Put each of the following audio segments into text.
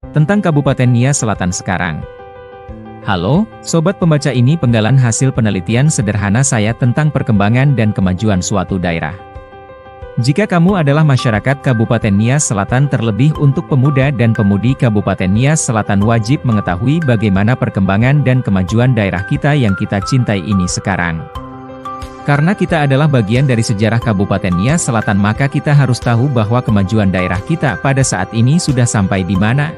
tentang Kabupaten Nia Selatan sekarang. Halo, Sobat Pembaca, ini penggalan hasil penelitian sederhana saya tentang perkembangan dan kemajuan suatu daerah. Jika kamu adalah masyarakat Kabupaten Nia Selatan, terlebih untuk pemuda dan pemudi Kabupaten Nia Selatan, wajib mengetahui bagaimana perkembangan dan kemajuan daerah kita yang kita cintai ini sekarang. Karena kita adalah bagian dari sejarah Kabupaten Nia Selatan, maka kita harus tahu bahwa kemajuan daerah kita pada saat ini sudah sampai di mana.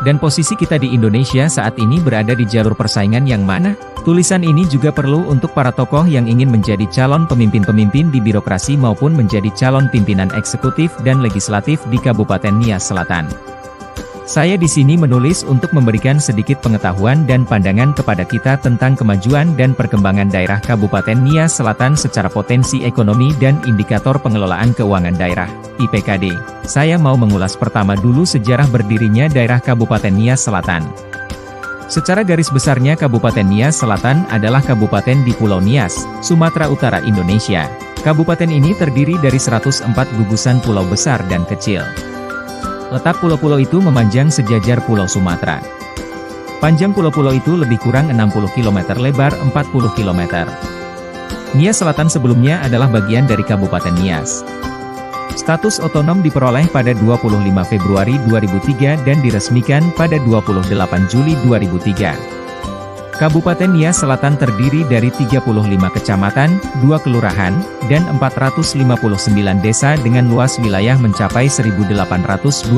Dan posisi kita di Indonesia saat ini berada di jalur persaingan yang mana? Tulisan ini juga perlu untuk para tokoh yang ingin menjadi calon pemimpin-pemimpin di birokrasi maupun menjadi calon pimpinan eksekutif dan legislatif di Kabupaten Nia Selatan. Saya di sini menulis untuk memberikan sedikit pengetahuan dan pandangan kepada kita tentang kemajuan dan perkembangan daerah Kabupaten Nia Selatan secara potensi ekonomi dan indikator pengelolaan keuangan daerah, IPKD. Saya mau mengulas pertama dulu sejarah berdirinya daerah Kabupaten Nia Selatan. Secara garis besarnya Kabupaten Nia Selatan adalah kabupaten di Pulau Nias, Sumatera Utara, Indonesia. Kabupaten ini terdiri dari 104 gugusan pulau besar dan kecil. Letak pulau-pulau itu memanjang sejajar Pulau Sumatera. Panjang pulau-pulau itu lebih kurang 60 km, lebar 40 km. Nia Selatan sebelumnya adalah bagian dari Kabupaten Nias. Status otonom diperoleh pada 25 Februari 2003 dan diresmikan pada 28 Juli 2003. Kabupaten Nia Selatan terdiri dari 35 kecamatan, 2 kelurahan, dan 459 desa dengan luas wilayah mencapai 1.825,20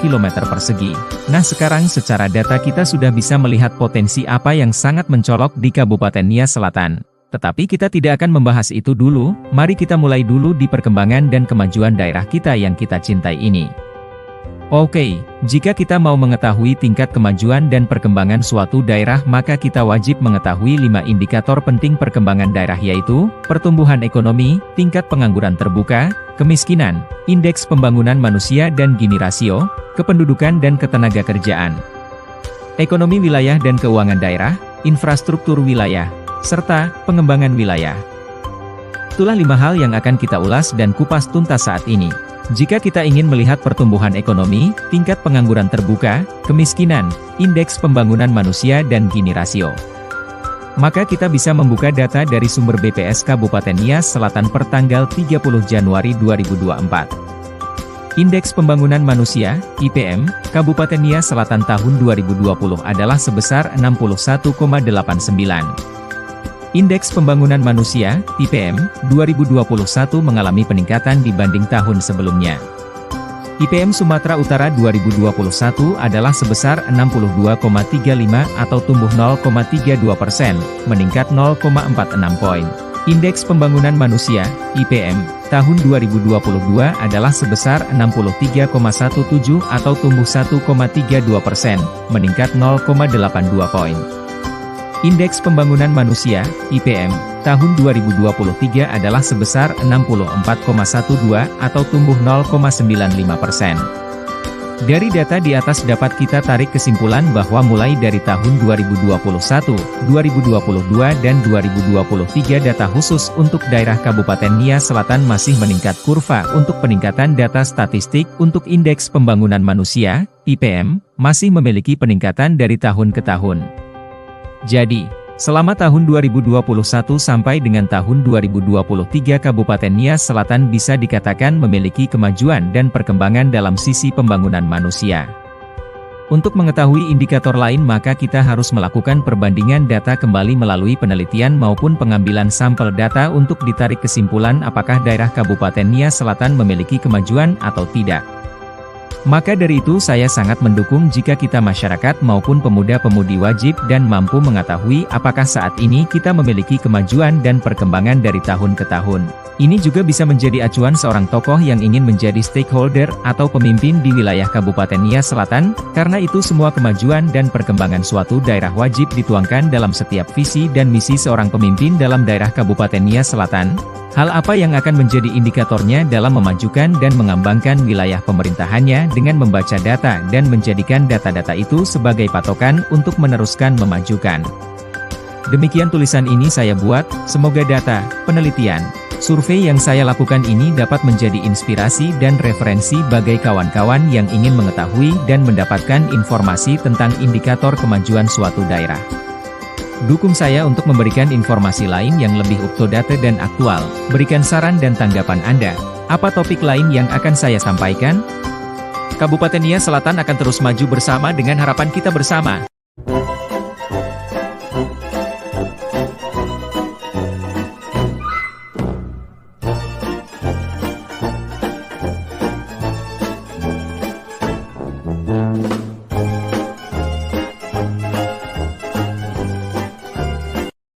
km persegi. Nah, sekarang secara data kita sudah bisa melihat potensi apa yang sangat mencolok di Kabupaten Nia Selatan. Tetapi kita tidak akan membahas itu dulu, mari kita mulai dulu di perkembangan dan kemajuan daerah kita yang kita cintai ini. Oke, jika kita mau mengetahui tingkat kemajuan dan perkembangan suatu daerah, maka kita wajib mengetahui 5 indikator penting perkembangan daerah, yaitu pertumbuhan ekonomi, tingkat pengangguran terbuka, kemiskinan, indeks pembangunan manusia dan Gini rasio, kependudukan dan ketenagakerjaan, ekonomi wilayah dan keuangan daerah, infrastruktur wilayah, serta pengembangan wilayah. Itulah 5 hal yang akan kita ulas dan kupas tuntas saat ini. Jika kita ingin melihat pertumbuhan ekonomi, tingkat pengangguran terbuka, kemiskinan, indeks pembangunan manusia dan Gini rasio, maka kita bisa membuka data dari sumber BPS Kabupaten Nias Selatan per tanggal 30 Januari 2024. Indeks pembangunan manusia, IPM, Kabupaten Nias Selatan tahun 2020 adalah sebesar 61,89. Indeks pembangunan manusia, IPM, 2021 mengalami peningkatan dibanding tahun sebelumnya. IPM Sumatera Utara 2021 adalah sebesar 62,35 atau tumbuh 0,32%, meningkat 0,46 poin. Indeks pembangunan manusia, IPM, tahun 2022 adalah sebesar 63,17 atau tumbuh 1,32%, meningkat 0,82 poin. Indeks pembangunan manusia, IPM, tahun 2023 adalah sebesar 64,12 atau tumbuh 0,95%. Dari data di atas dapat kita tarik kesimpulan bahwa mulai dari tahun 2021, 2022 dan 2023 data khusus untuk daerah Kabupaten Nia Selatan masih meningkat. Kurva untuk peningkatan data statistik untuk indeks pembangunan manusia, IPM, masih memiliki peningkatan dari tahun ke tahun. Jadi, selama tahun 2021 sampai dengan tahun 2023 Kabupaten Nias Selatan bisa dikatakan memiliki kemajuan dan perkembangan dalam sisi pembangunan manusia. Untuk mengetahui indikator lain maka kita harus melakukan perbandingan data kembali melalui penelitian maupun pengambilan sampel data untuk ditarik kesimpulan apakah daerah Kabupaten Nias Selatan memiliki kemajuan atau tidak. Maka dari itu saya sangat mendukung jika kita masyarakat maupun pemuda-pemudi wajib dan mampu mengetahui apakah saat ini kita memiliki kemajuan dan perkembangan dari tahun ke tahun. Ini juga bisa menjadi acuan seorang tokoh yang ingin menjadi stakeholder atau pemimpin di wilayah Kabupaten Nias Selatan, karena itu semua kemajuan dan perkembangan suatu daerah wajib dituangkan dalam setiap visi dan misi seorang pemimpin dalam daerah Kabupaten Nias Selatan. Hal apa yang akan menjadi indikatornya dalam memajukan dan mengembangkan wilayah pemerintahannya dengan membaca data dan menjadikan data-data itu sebagai patokan untuk meneruskan memajukan. Demikian tulisan ini saya buat, semoga data, penelitian, Survei yang saya lakukan ini dapat menjadi inspirasi dan referensi bagi kawan-kawan yang ingin mengetahui dan mendapatkan informasi tentang indikator kemajuan suatu daerah. Dukung saya untuk memberikan informasi lain yang lebih up-to-date dan aktual. Berikan saran dan tanggapan Anda. Apa topik lain yang akan saya sampaikan? Kabupaten Nia Selatan akan terus maju bersama dengan harapan kita bersama.